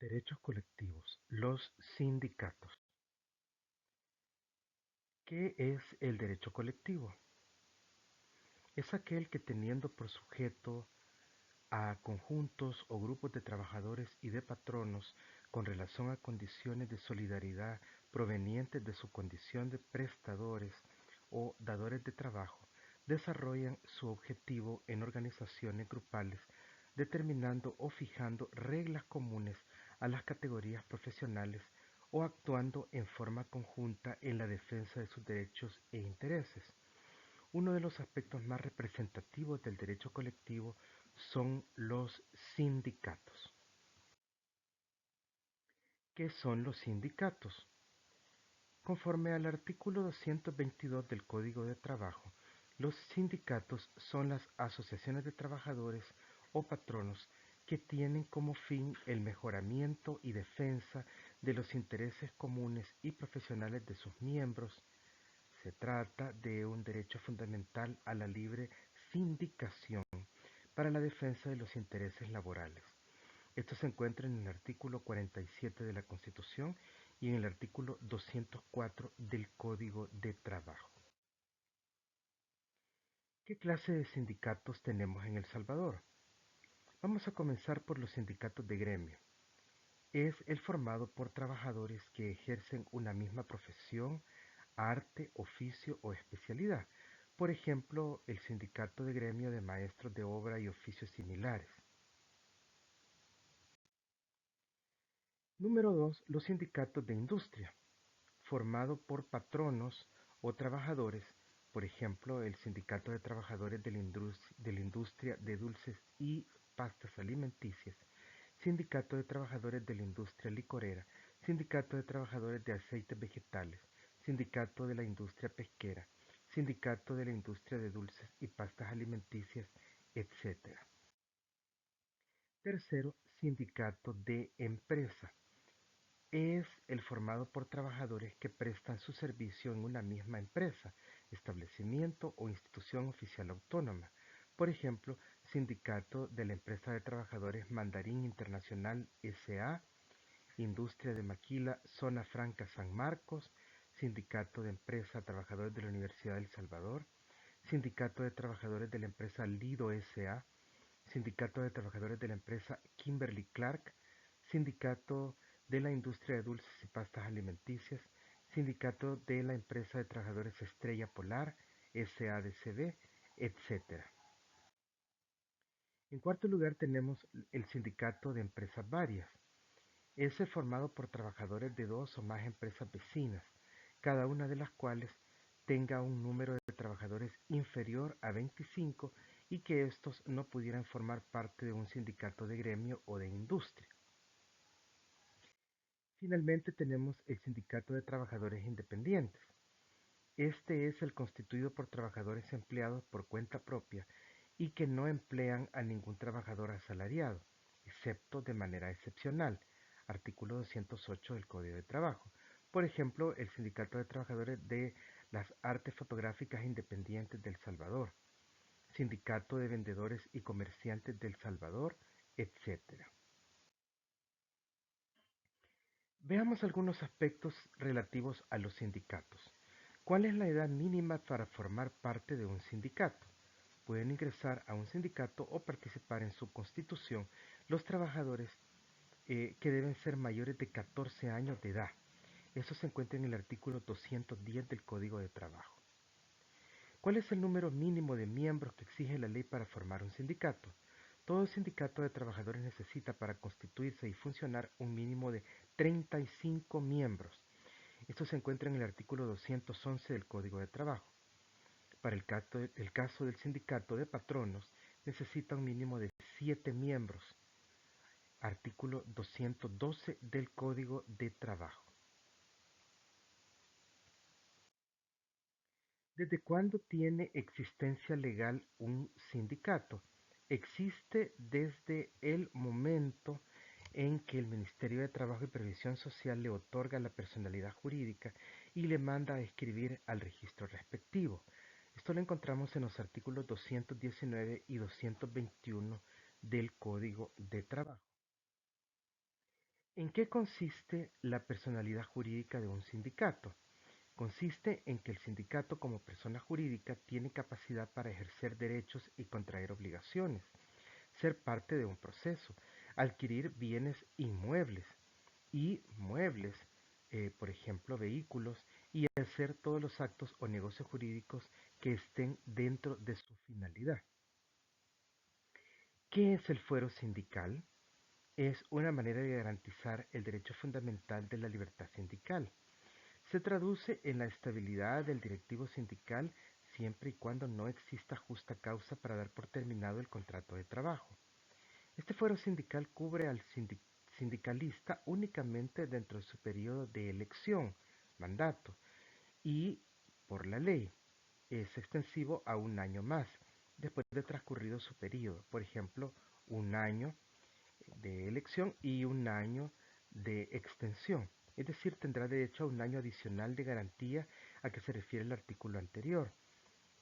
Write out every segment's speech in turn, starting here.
Derechos colectivos, los sindicatos. ¿Qué es el derecho colectivo? Es aquel que teniendo por sujeto a conjuntos o grupos de trabajadores y de patronos con relación a condiciones de solidaridad provenientes de su condición de prestadores o dadores de trabajo, desarrollan su objetivo en organizaciones grupales, determinando o fijando reglas comunes a las categorías profesionales o actuando en forma conjunta en la defensa de sus derechos e intereses. Uno de los aspectos más representativos del derecho colectivo son los sindicatos. ¿Qué son los sindicatos? Conforme al artículo 222 del Código de Trabajo, los sindicatos son las asociaciones de trabajadores o patronos que tienen como fin el mejoramiento y defensa de los intereses comunes y profesionales de sus miembros. Se trata de un derecho fundamental a la libre sindicación para la defensa de los intereses laborales. Esto se encuentra en el artículo 47 de la Constitución y en el artículo 204 del Código de Trabajo. ¿Qué clase de sindicatos tenemos en El Salvador? Vamos a comenzar por los sindicatos de gremio. Es el formado por trabajadores que ejercen una misma profesión, arte, oficio o especialidad. Por ejemplo, el sindicato de gremio de maestros de obra y oficios similares. Número 2. Los sindicatos de industria, formado por patronos o trabajadores, por ejemplo, el Sindicato de Trabajadores de la Industria de Dulces y Pastas Alimenticias, Sindicato de Trabajadores de la Industria Licorera, Sindicato de Trabajadores de Aceites Vegetales, Sindicato de la Industria Pesquera, Sindicato de la Industria de Dulces y Pastas Alimenticias, etc. Tercero, sindicato de empresa. Es el formado por trabajadores que prestan su servicio en una misma empresa, establecimiento o institución oficial autónoma. Por ejemplo, Sindicato de la Empresa de Trabajadores Mandarín Internacional S.A., Industria de Maquila, Zona Franca San Marcos, Sindicato de Empresa Trabajadores de la Universidad del Salvador, Sindicato de Trabajadores de la empresa Lido S.A., Sindicato de Trabajadores de la empresa Kimberly Clark, Sindicato de la Industria de Dulces y Pastas Alimenticias, Sindicato de la Empresa de Trabajadores Estrella Polar, SADCB, etc. En cuarto lugar tenemos el Sindicato de Empresas Varias. Es formado por trabajadores de dos o más empresas vecinas, cada una de las cuales tenga un número de trabajadores inferior a 25 y que estos no pudieran formar parte de un sindicato de gremio o de industria. Finalmente tenemos el Sindicato de Trabajadores Independientes. Este es el constituido por trabajadores empleados por cuenta propia y que no emplean a ningún trabajador asalariado, excepto de manera excepcional, artículo 208 del Código de Trabajo. Por ejemplo, el Sindicato de Trabajadores de las Artes Fotográficas Independientes del Salvador, Sindicato de Vendedores y Comerciantes del Salvador, etc. Veamos algunos aspectos relativos a los sindicatos. ¿Cuál es la edad mínima para formar parte de un sindicato? Pueden ingresar a un sindicato o participar en su constitución los trabajadores que deben ser mayores de 14 años de edad. Eso se encuentra en el artículo 210 del Código de Trabajo. ¿Cuál es el número mínimo de miembros que exige la ley para formar un sindicato? Todo sindicato de trabajadores necesita para constituirse y funcionar un mínimo de 35 miembros. Esto se encuentra en el artículo 211 del Código de Trabajo. Para el caso del sindicato de patronos, necesita un mínimo de 7 miembros. Artículo 212 del Código de Trabajo. ¿Desde cuándo tiene existencia legal un sindicato? Existe desde el momento en que el Ministerio de Trabajo y Previsión Social le otorga la personalidad jurídica y le manda a escribir al registro respectivo. Esto lo encontramos en los artículos 219 y 221 del Código de Trabajo. ¿En qué consiste la personalidad jurídica de un sindicato? Consiste en que el sindicato como persona jurídica tiene capacidad para ejercer derechos y contraer obligaciones, ser parte de un proceso, adquirir bienes inmuebles y muebles, por ejemplo vehículos, y hacer todos los actos o negocios jurídicos que estén dentro de su finalidad. ¿Qué es el fuero sindical? Es una manera de garantizar el derecho fundamental de la libertad sindical. Se traduce en la estabilidad del directivo sindical siempre y cuando no exista justa causa para dar por terminado el contrato de trabajo. Este fuero sindical cubre al sindicalista únicamente dentro de su periodo de elección, mandato, y por la ley es extensivo a un año más, después de transcurrido su periodo, por ejemplo, un año de elección y un año de extensión. Es decir, tendrá derecho a un año adicional de garantía a que se refiere el artículo anterior.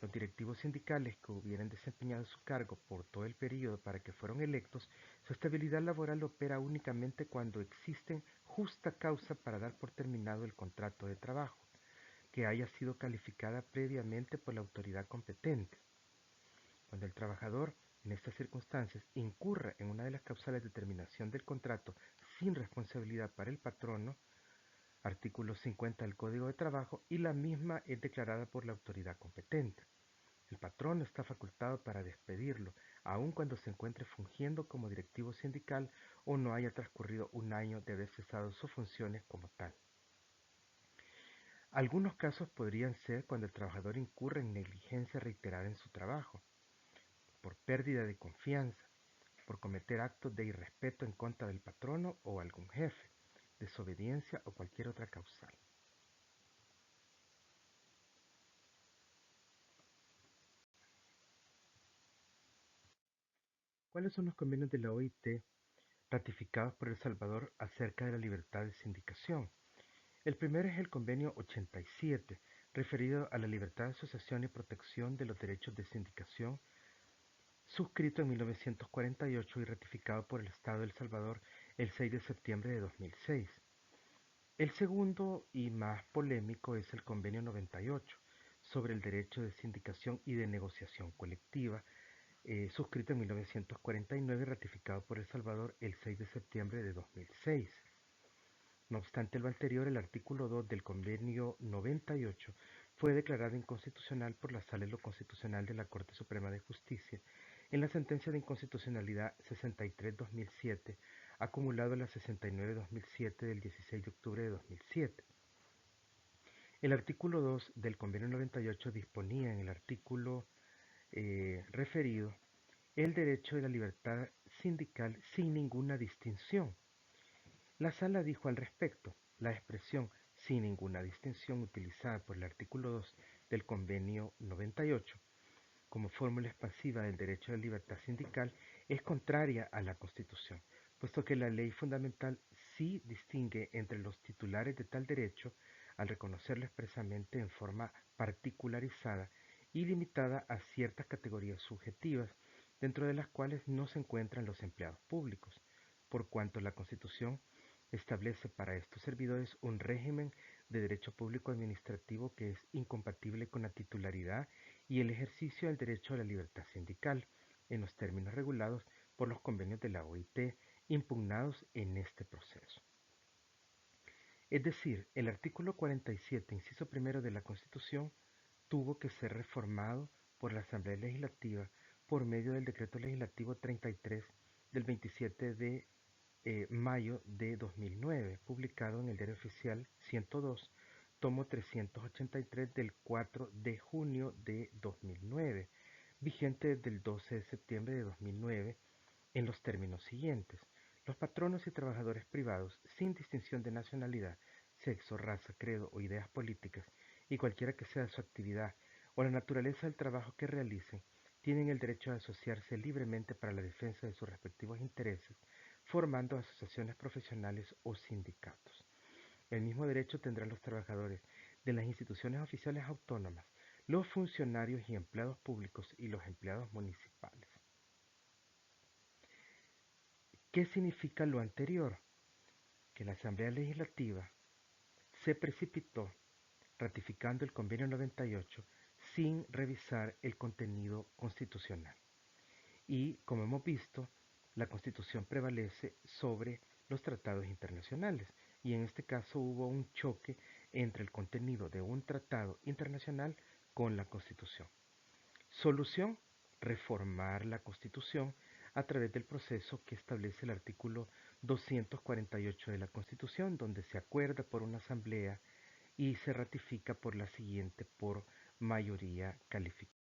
Los directivos sindicales que hubieran desempeñado su cargo por todo el periodo para que fueron electos, su estabilidad laboral opera únicamente cuando existen justa causa para dar por terminado el contrato de trabajo, que haya sido calificada previamente por la autoridad competente. Cuando el trabajador, en estas circunstancias, incurra en una de las causales de terminación del contrato sin responsabilidad para el patrono, artículo 50 del Código de Trabajo, y la misma es declarada por la autoridad competente. El patrono está facultado para despedirlo, aun cuando se encuentre fungiendo como directivo sindical o no haya transcurrido un año de haber cesado sus funciones como tal. Algunos casos podrían ser cuando el trabajador incurre en negligencia reiterada en su trabajo, por pérdida de confianza, por cometer actos de irrespeto en contra del patrono o algún jefe, desobediencia o cualquier otra causal. ¿Cuáles son los convenios de la OIT ratificados por El Salvador acerca de la libertad de sindicación? El primero es el convenio 87, referido a la libertad de asociación y protección de los derechos de sindicación, suscrito en 1948 y ratificado por el Estado de El Salvador el 6 de septiembre de 2006. El segundo y más polémico es el convenio 98 sobre el derecho de sindicación y de negociación colectiva, suscrito en 1949 y ratificado por El Salvador el 6 de septiembre de 2006. No obstante lo anterior, el artículo 2 del Convenio 98 fue declarado inconstitucional por la Sala de lo Constitucional de la Corte Suprema de Justicia en la sentencia de inconstitucionalidad 63-2007, acumulado a la 69-2007 del 16 de octubre de 2007. El artículo 2 del Convenio 98 disponía en el artículo referido el derecho de la libertad sindical sin ninguna distinción. La Sala dijo al respecto: la expresión sin ninguna distinción utilizada por el artículo 2 del Convenio 98 como fórmula expansiva del derecho de libertad sindical es contraria a la Constitución, puesto que la ley fundamental sí distingue entre los titulares de tal derecho al reconocerlo expresamente en forma particularizada y limitada a ciertas categorías subjetivas, dentro de las cuales no se encuentran los empleados públicos, por cuanto la Constitución establece para estos servidores un régimen de derecho público administrativo que es incompatible con la titularidad y el ejercicio del derecho a la libertad sindical, en los términos regulados por los convenios de la OIT impugnados en este proceso. Es decir, el artículo 47, inciso primero de la Constitución, tuvo que ser reformado por la Asamblea Legislativa por medio del Decreto Legislativo 33 del 27 de mayo de 2009, publicado en el Diario Oficial 102, tomo 383 del 4 de junio de 2009, vigente desde el 12 de septiembre de 2009, en los términos siguientes: los patronos y trabajadores privados, sin distinción de nacionalidad, sexo, raza, credo o ideas políticas, y cualquiera que sea su actividad o la naturaleza del trabajo que realicen, tienen el derecho de asociarse libremente para la defensa de sus respectivos intereses, formando asociaciones profesionales o sindicatos. El mismo derecho tendrán los trabajadores de las instituciones oficiales autónomas, los funcionarios y empleados públicos y los empleados municipales. ¿Qué significa lo anterior? que la Asamblea Legislativa se precipitó ratificando el Convenio 98 sin revisar el contenido constitucional. Y, como hemos visto, la Constitución prevalece sobre los tratados internacionales. Y en este caso hubo un choque entre el contenido de un tratado internacional con la Constitución. Solución: reformar la Constitución a través del proceso que establece el artículo 248 de la Constitución, donde se acuerda por una asamblea y se ratifica por la siguiente por mayoría calificada.